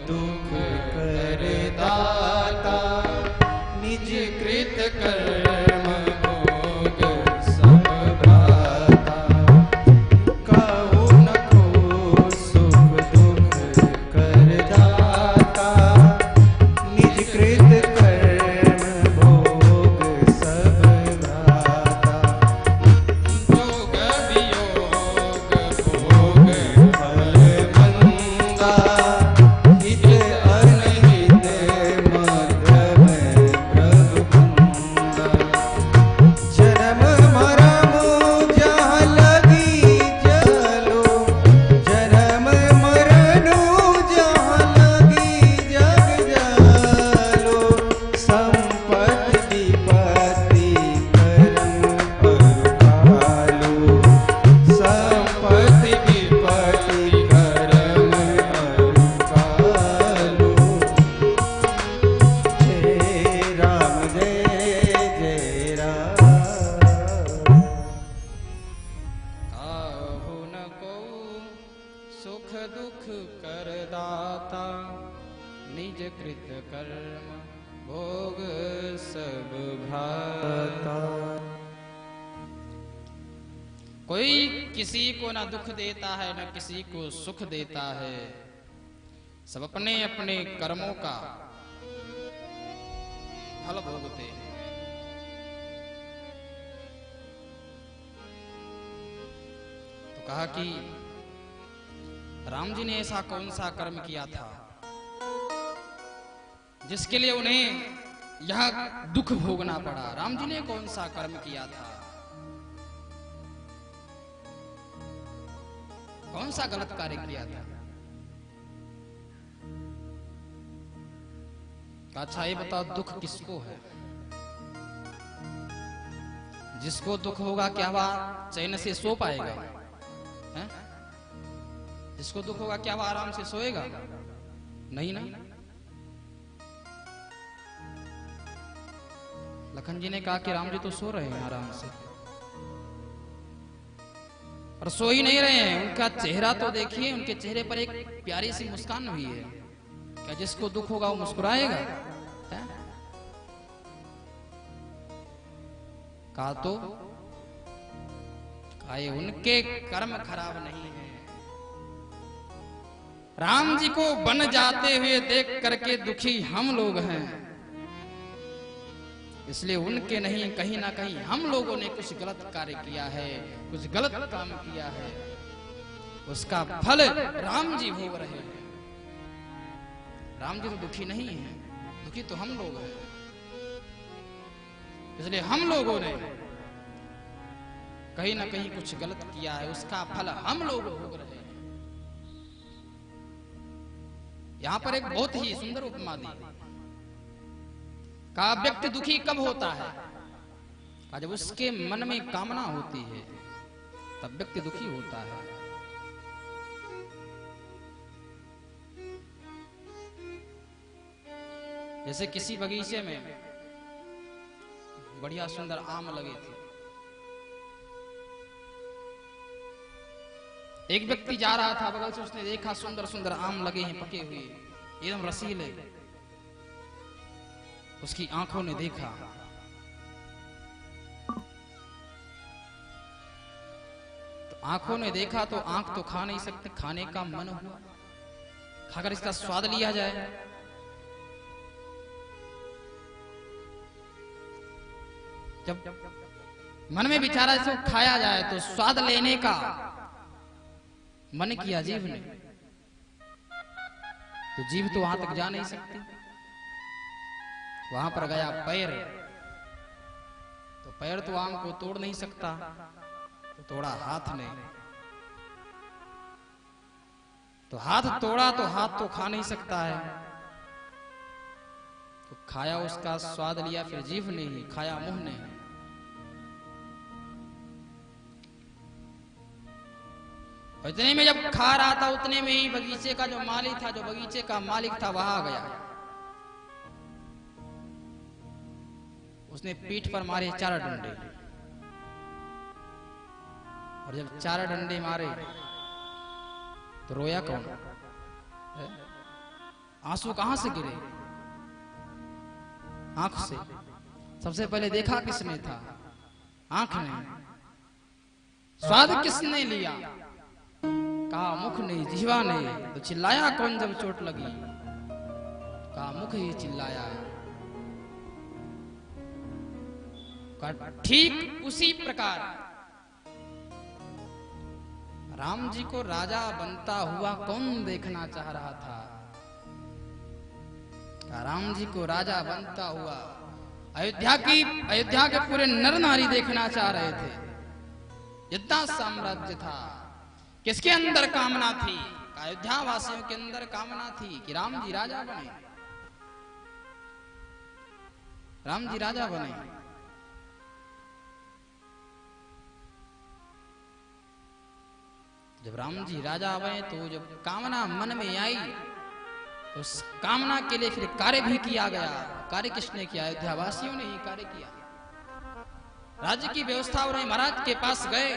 दुख कर दाता, निज कृत कर्म भोग सब भ्राता। कहु न को सुख दुख कर दाता, निज कृत कर्म भोग सब भ्राता। जोग वियोग भोग फल मंदा, हित अनहित मध्यम प्रभु कुंदा। जन्म मरम जहाँ लगी जलो, जन्म मरनु जहाँ लगी जग जालो। संपत्ति विपत्ति कर्म अरुकालो, संपत्ति विपत्ति कर्म अरुकालो। जय राम जय जय राम। कहु न को सुख दुख कर दाता, निज कृत कर्म भोग सब भ्राता। कोई किसी को न दुख देता है न किसी को सुख देता है, सब अपने अपने कर्मों का फल भोगते हैं। तो कहा कि राम जी ने ऐसा कौन सा कर्म किया था जिसके लिए उन्हें यह दुख भोगना पड़ा। राम जी ने कौन सा कर्म किया था, कौन सा गलत कार्य किया था। अच्छा ये बताओ दुख किसको है? जिसको दुख होगा क्या वह चैन से सो पाएगा? हैं? जिसको दुख होगा क्या वह आराम से सोएगा? नहीं ना। लखन जी ने कहा कि राम जी तो सो रहे हैं आराम से, पर सो ही नहीं रहे हैं। उनका चेहरा तो देखिए, उनके चेहरे पर एक प्यारी सी मुस्कान हुई है। क्या जिसको दुख होगा वो मुस्कुराएगा? है? कहा तो ये उनके कर्म खराब नहीं है। राम जी को बन जाते हुए देख करके दुखी हम लोग हैं, इसलिए उनके नहीं, कहीं ना कहीं हम लोगों ने कुछ गलत कार्य किया है, कुछ गलत काम किया है, उसका फल राम जी भोग रहे हैं। राम जी तो दुखी नहीं है, दुखी तो हम लोग हैं। इसलिए हम लोगों ने कहीं ना कहीं कुछ गलत किया है, उसका फल हम लोग भोग रहे हैं। यहां पर एक बहुत ही सुंदर उपमा दी। कहा व्यक्ति दुखी कब होता है? कहा जब उसके मन में कामना होती है तब व्यक्ति दुखी होता है। जैसे किसी बगीचे में बढ़िया सुंदर आम लगे थे। एक व्यक्ति जा रहा था बगल से, उसने देखा सुंदर सुंदर आम लगे हैं पके हुए, एकदम रसीले। उसकी आंखों ने देखा, तो आंखों ने देखा तो आंख तो खा नहीं सकते, खाने का मन हुआ, खाकर इसका स्वाद लिया जाए। जब मन में विचारा इसको खाया जाए तो स्वाद लेने का मन किया जीव ने, तो जीव तो वहां तक जा नहीं सकती। वहां पर गया पैर, तो पैर तो आम को तोड़ नहीं सकता, तो तोड़ा हाथ ने, तो हाथ तोड़ा तो हाथ तो खा नहीं सकता है, तो खाया, उसका स्वाद लिया फिर जीभ ने ही, खाया मुंह ने। इतने में जब खा रहा था उतने में ही बगीचे का जो मालिक था, जो बगीचे का मालिक था वहां आ गया। उसने पीठ पर मारे 4 डंडे, और जब 4 डंडे मारे तो रोया कौन? आंसू कहां से गिरे? आंख से। सबसे पहले देखा किसने था? आंख ने। स्वाद किसने लिया? कहा मुख ने, जिह्वा ने। तो चिल्लाया कौन जब चोट लगी? कहा मुख ही चिल्लाया। ठीक उसी प्रकार राम जी को राजा बनता हुआ कौन देखना चाह रहा था? राम जी को राजा बनता हुआ अयोध्या के पूरे नर नारी देखना चाह रहे थे। जितना साम्राज्य था, किसके अंदर कामना थी? अयोध्या वासियों के अंदर कामना थी कि राम जी राजा बने, राम जी राजा बने। जब राम जी राजा बने तो जब कामना मन में आई तो उस कामना के लिए फिर कार्य भी किया गया। कार्य किसने किया? अयोध्या वासियों ने ही कार्य किया। राज्य की व्यवस्था हो रही, महाराज के पास गए,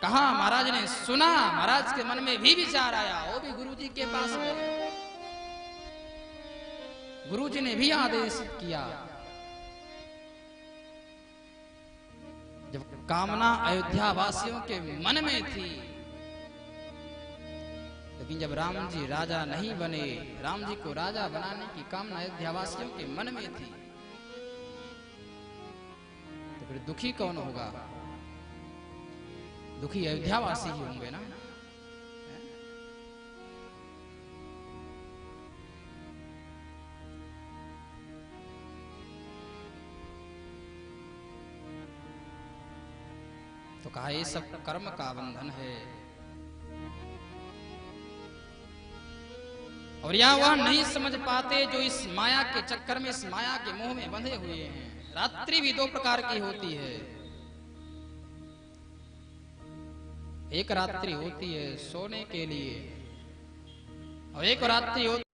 कहा, महाराज ने सुना, महाराज के मन में भी विचार आया, वो भी गुरुजी के पास गए, गुरुजी ने भी आदेश किया। जब कामना अयोध्या वासियों के मन में थी, लेकिन जब राम जी राजा नहीं बने, राम जी को राजा बनाने की कामना अयोध्या वासियों के मन में थी, तो फिर दुखी कौन होगा? दुखी अयोध्या वासी ही होंगे ना। तो कहा ये सब कर्म का बंधन है, और या वह नहीं समझ पाते जो इस माया के चक्कर में, इस माया के मोह में बंधे हुए हैं। रात्रि भी दो प्रकार की होती है। एक रात्रि होती है सोने के लिए, और एक रात्रि होती